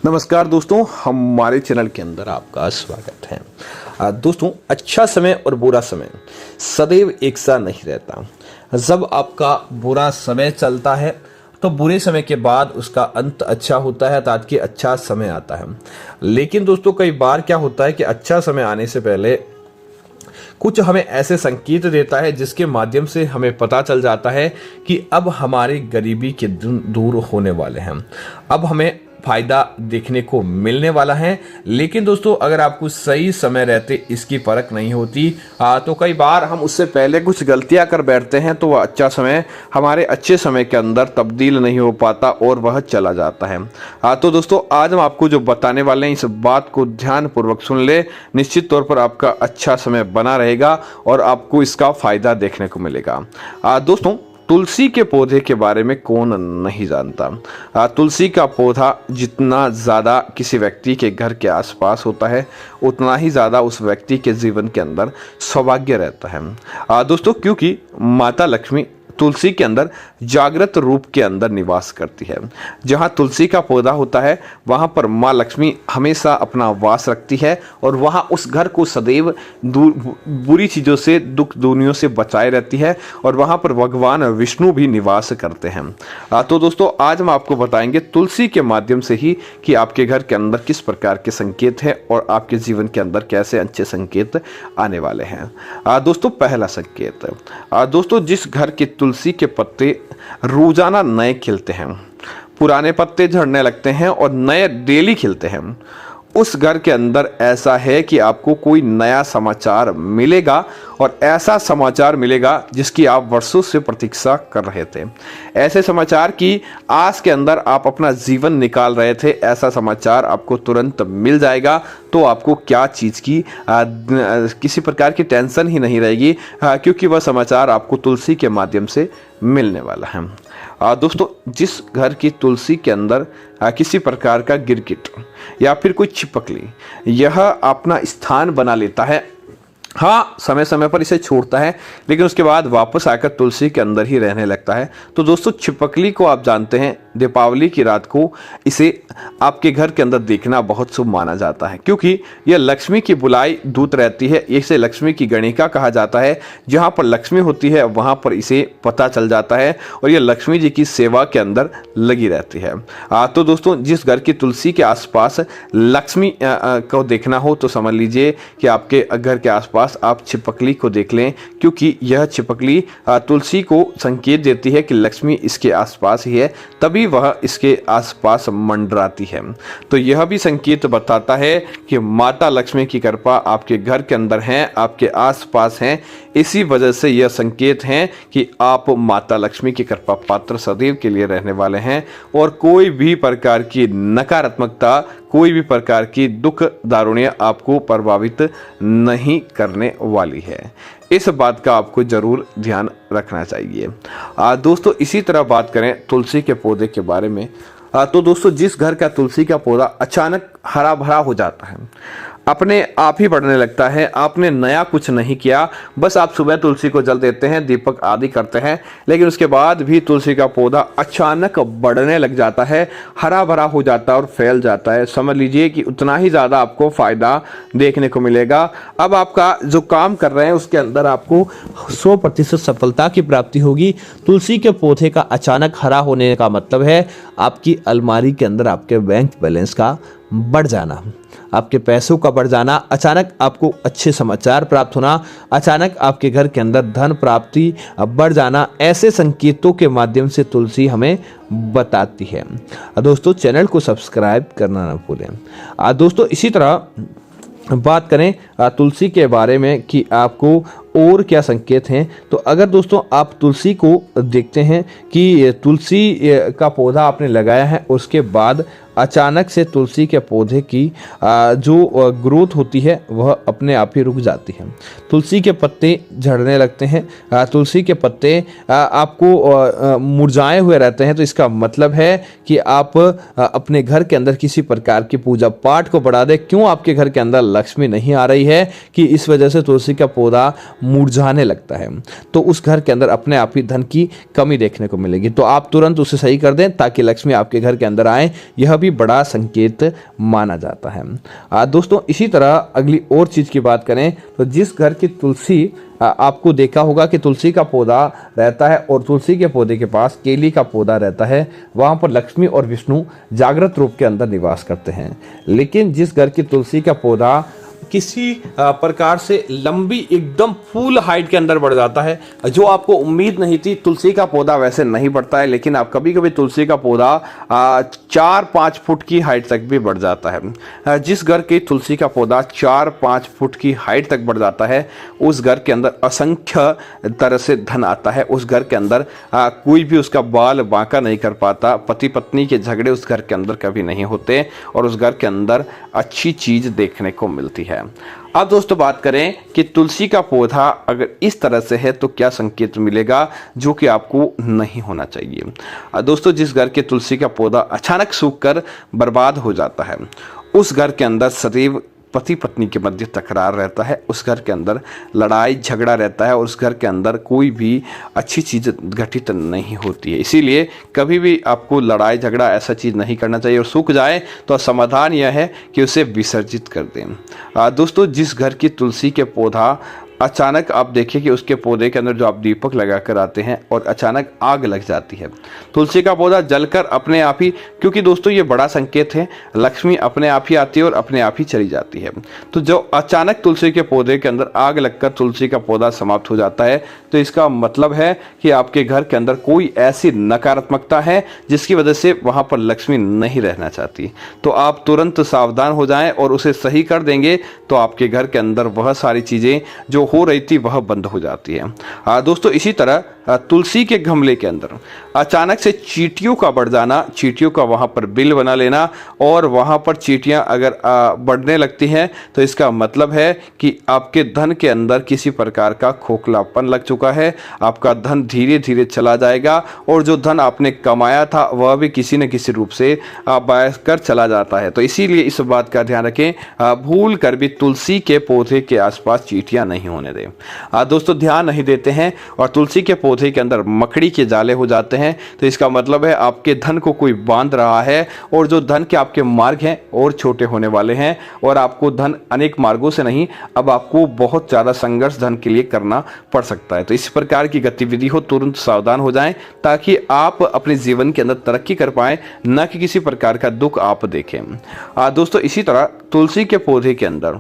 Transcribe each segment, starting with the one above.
नमस्कार दोस्तों, हमारे चैनल के अंदर आपका स्वागत है। दोस्तों, अच्छा समय और बुरा समय सदैव एक सा नहीं रहता। जब आपका बुरा समय चलता है तो बुरे समय के बाद उसका अंत अच्छा होता है ताकि अच्छा समय आता है। लेकिन दोस्तों, कई बार क्या होता है कि अच्छा समय आने से पहले कुछ हमें ऐसे संकेत देता है जिसके माध्यम से हमें पता चल जाता है कि अब हमारे गरीबी के दिन दूर होने वाले हैं, अब हमें फायदा देखने को मिलने वाला है। लेकिन दोस्तों, अगर आपको सही समय रहते इसकी परख नहीं होती तो कई बार हम उससे पहले कुछ गलतियां कर बैठते हैं तो वह अच्छा समय हमारे अच्छे समय के अंदर तब्दील नहीं हो पाता और वह चला जाता है। तो दोस्तों, आज हम आपको जो बताने वाले हैं इस बात को ध्यानपूर्वक सुन ले। निश्चित तौर पर आपका अच्छा समय बना रहेगा और आपको इसका फायदा देखने को मिलेगा। दोस्तों, तुलसी के पौधे के बारे में कौन नहीं जानता। तुलसी का पौधा जितना ज़्यादा किसी व्यक्ति के घर के आसपास होता है उतना ही ज़्यादा उस व्यक्ति के जीवन के अंदर सौभाग्य रहता है। दोस्तों, क्योंकि माता लक्ष्मी तुलसी के अंदर जागृत रूप के अंदर निवास करती है। जहाँ तुलसी का पौधा होता है वहाँ पर माँ लक्ष्मी हमेशा अपना वास रखती है और वहाँ उस घर को सदैव बुरी चीज़ों से, दुख दुनियों से बचाए रहती है और वहाँ पर भगवान विष्णु भी निवास करते हैं। तो दोस्तों, आज हम आपको बताएंगे तुलसी के माध्यम से ही कि आपके घर के अंदर किस प्रकार के संकेत हैं और आपके जीवन के अंदर कैसे अच्छे संकेत आने वाले हैं। दोस्तों, पहला संकेत, दोस्तों जिस घर के तुलसी के पत्ते रोजाना नए खिलते हैं, पुराने पत्ते झड़ने लगते हैं और नए डेली खिलते हैं, उस घर के अंदर ऐसा है कि आपको कोई नया समाचार मिलेगा और ऐसा समाचार मिलेगा जिसकी आप वर्षों से प्रतीक्षा कर रहे थे। ऐसे समाचार की आस के अंदर आप अपना जीवन निकाल रहे थे, ऐसा समाचार आपको तुरंत मिल जाएगा। तो आपको क्या चीज़ की किसी प्रकार की टेंशन ही नहीं रहेगी, क्योंकि वह समाचार आपको तुलसी के माध्यम से मिलने वाला है। दोस्तों, जिस घर की तुलसी के अंदर किसी प्रकार का गिरगिट या फिर कोई छिपकली यह अपना स्थान बना लेता है, हाँ समय समय पर इसे छोड़ता है लेकिन उसके बाद वापस आकर तुलसी के अंदर ही रहने लगता है। तो दोस्तों, छिपकली को आप जानते हैं, दीपावली की रात को इसे आपके घर के अंदर देखना बहुत शुभ माना जाता है, क्योंकि यह लक्ष्मी की बुलाई दूत रहती है। इसे लक्ष्मी की गणिका कहा जाता है। जहाँ पर लक्ष्मी होती है वहाँ पर इसे पता चल जाता है और यह लक्ष्मी जी की सेवा के अंदर लगी रहती है। तो दोस्तों, जिस घर की तुलसी के आसपास लक्ष्मी को देखना हो तो समझ लीजिए कि आपके घर के आसपास आप छिपकली को देख लें, क्योंकि यह छिपकली तुलसी को संकेत देती है कि लक्ष्मी इसके आसपास ही है, तभी वह इसके आसपास मंडराती है। तो यह भी संकेत बताता है कि माता लक्ष्मी की कृपा आपके घर के अंदर है, आपके आसपास है। इसी वजह से यह संकेत है कि आप माता लक्ष्मी की कृपा पात्र सदैव के लिए रहने वाले हैं और कोई भी प्रकार की नकारात्मकता, कोई भी प्रकार की दुख दारुण्य आपको प्रभावित नहीं करने वाली है। इस बात का आपको जरूर ध्यान रखना चाहिए। दोस्तों, इसी तरह बात करें तुलसी के पौधे के बारे में, तो दोस्तों जिस घर का तुलसी का पौधा अचानक हरा भरा हो जाता है, अपने आप ही बढ़ने लगता है, आपने नया कुछ नहीं किया, बस आप सुबह तुलसी को जल देते हैं, दीपक आदि करते हैं, लेकिन उसके बाद भी तुलसी का पौधा अचानक बढ़ने लग जाता है, हरा भरा हो जाता है और फैल जाता है, समझ लीजिए कि उतना ही ज़्यादा आपको फ़ायदा देखने को मिलेगा। अब आपका जो काम कर रहे हैं उसके अंदर आपको 100% सफलता की प्राप्ति होगी। तुलसी के पौधे का अचानक हरा होने का मतलब है आपकी अलमारी के अंदर आपके बैंक बैलेंस का बढ़ जाना, आपके पैसों का बढ़ जाना, अचानक आपको अच्छे समाचार प्राप्त होना, अचानक आपके घर के अंदर धन प्राप्ति बढ़ जाना, ऐसे संकेतों के माध्यम से तुलसी हमें बताती है। दोस्तों, चैनल को सब्सक्राइब करना ना भूलें। दोस्तों, इसी तरह बात करें तुलसी के बारे में कि आपको और क्या संकेत हैं, तो अगर दोस्तों आप तुलसी को देखते हैं कि तुलसी का पौधा आपने लगाया है, उसके बाद अचानक से तुलसी के पौधे की जो ग्रोथ होती है वह अपने आप ही रुक जाती है। तुलसी के पत्ते झड़ने लगते हैं, तुलसी के पत्ते आपको मुरझाए हुए रहते हैं, तो इसका मतलब है कि आप अपने घर के अंदर किसी प्रकार की पूजा पाठ को बढ़ा दें। क्यों आपके घर के अंदर लक्ष्मी नहीं आ रही है कि इस वजह से तुलसी का पौधा मुरझाने लगता है तो उस घर के अंदर अपने आप ही धन की कमी देखने को मिलेगी। तो आप तुरंत उसे सही कर दें ताकि लक्ष्मी आपके घर के अंदर आए, यह भी बड़ा संकेत माना जाता है। दोस्तों इसी तरह अगली और चीज़ की बात करें तो जिस घर की तुलसी, आपको देखा होगा कि तुलसी का पौधा रहता है और तुलसी के पौधे के पास केली का पौधा रहता है, वहाँ पर लक्ष्मी और विष्णु जागृत रूप के अंदर निवास करते हैं। लेकिन जिस घर की तुलसी का पौधा किसी प्रकार से लंबी एकदम फुल हाइट के अंदर बढ़ जाता है, जो आपको उम्मीद नहीं थी, तुलसी का पौधा वैसे नहीं बढ़ता है लेकिन आप कभी कभी तुलसी का पौधा 4-5 फुट की हाइट तक भी बढ़ जाता है। जिस घर की तुलसी का पौधा 4-5 फुट की हाइट तक बढ़ जाता है उस घर के अंदर असंख्य तरह से धन आता है। उस घर के अंदर कोई भी उसका बाल बांका नहीं कर पाता, पति पत्नी के झगड़े उस घर के अंदर कभी नहीं होते और उस घर के अंदर अच्छी चीज देखने को मिलती है। अब दोस्तों बात करें कि तुलसी का पौधा अगर इस तरह से है तो क्या संकेत मिलेगा, जो कि आपको नहीं होना चाहिए। दोस्तों जिस घर के तुलसी का पौधा अचानक सूखकर बर्बाद हो जाता है उस घर के अंदर सदैव पति पत्नी के मध्य तकरार रहता है, उस घर के अंदर लड़ाई झगड़ा रहता है और उस घर के अंदर कोई भी अच्छी चीज़ घटित नहीं होती है। इसीलिए कभी भी आपको लड़ाई झगड़ा ऐसा चीज़ नहीं करना चाहिए और सूख जाए तो समाधान यह है कि उसे विसर्जित कर दें। दोस्तों जिस घर की तुलसी के पौधा अचानक आप देखिए कि उसके पौधे के अंदर जो आप दीपक लगा कर आते हैं और अचानक आग लग जाती है, तुलसी का पौधा जलकर अपने आप ही, क्योंकि दोस्तों ये बड़ा संकेत है, लक्ष्मी अपने आप ही आती है और अपने आप ही चली जाती है। तो जो अचानक तुलसी के पौधे के अंदर आग लगकर तुलसी का पौधा समाप्त हो जाता है तो इसका मतलब है कि आपके घर के अंदर कोई ऐसी नकारात्मकता है जिसकी वजह से वहाँ पर लक्ष्मी नहीं रहना चाहती। तो आप तुरंत सावधान हो जाएं और उसे सही कर देंगे तो आपके घर के अंदर वह सारी चीज़ें जो हो रही थी वह बंद हो जाती है। दोस्तों इसी तरह तुलसी के गमले के अंदर अचानक से चींटियों का बढ़ जाना, चींटियों का वहाँ पर बिल बना लेना और वहाँ पर चींटियाँ अगर बढ़ने लगती हैं तो इसका मतलब है कि आपके धन के अंदर किसी प्रकार का खोखलापन लग चुका है, आपका धन धीरे धीरे चला जाएगा और जो धन आपने कमाया था वह भी किसी न किसी रूप से बह कर चला जाता है। तो इसीलिए इस बात का ध्यान रखें, भूल कर भी तुलसी के पौधे के आसपास चींटियाँ नहीं होने दें। दोस्तों ध्यान नहीं देते हैं और तुलसी के पौधे के अंदर मकड़ी के जाले हो जाते हैं तो इसका मतलब है आपके धन को कोई बांध रहा है और जो धन के आपके मार्ग हैं और छोटे होने वाले हैं और आपको धन अनेक मार्गों से नहीं, अब आपको बहुत ज़्यादा संघर्ष धन के लिए करना पड़ सकता है। तो इस प्रकार की गतिविधि हो तुरंत सावधान हो जाएं ताकि आप अपने जीवन के अंदर तरक्की कर पाएं, न कि किसी प्रकार का दुख आप देखें। दोस्तों इसी तरह तुलसी के पौधे के अंदर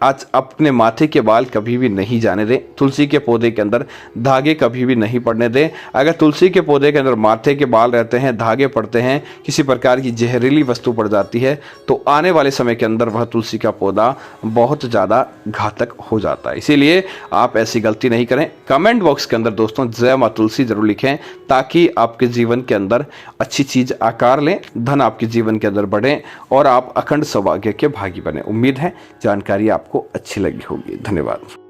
आज अपने माथे के बाल कभी भी नहीं जाने दें, तुलसी के पौधे के अंदर धागे कभी भी नहीं पड़ने दें। अगर तुलसी के पौधे के अंदर माथे के बाल रहते हैं, धागे पड़ते हैं, किसी प्रकार की जहरीली वस्तु पड़ जाती है तो आने वाले समय के अंदर वह तुलसी का पौधा बहुत ज़्यादा घातक हो जाता है। इसीलिए आप ऐसी गलती नहीं करें। कमेंट बॉक्स के अंदर दोस्तों जय मां तुलसी जरूर लिखें ताकि आपके जीवन के अंदर अच्छी चीज़ आकार लें, धन आपके जीवन के अंदर बढ़े और आप अखंड सौभाग्य के भागी बने। उम्मीद है जानकारी आपको अच्छी लगी होगी। धन्यवाद।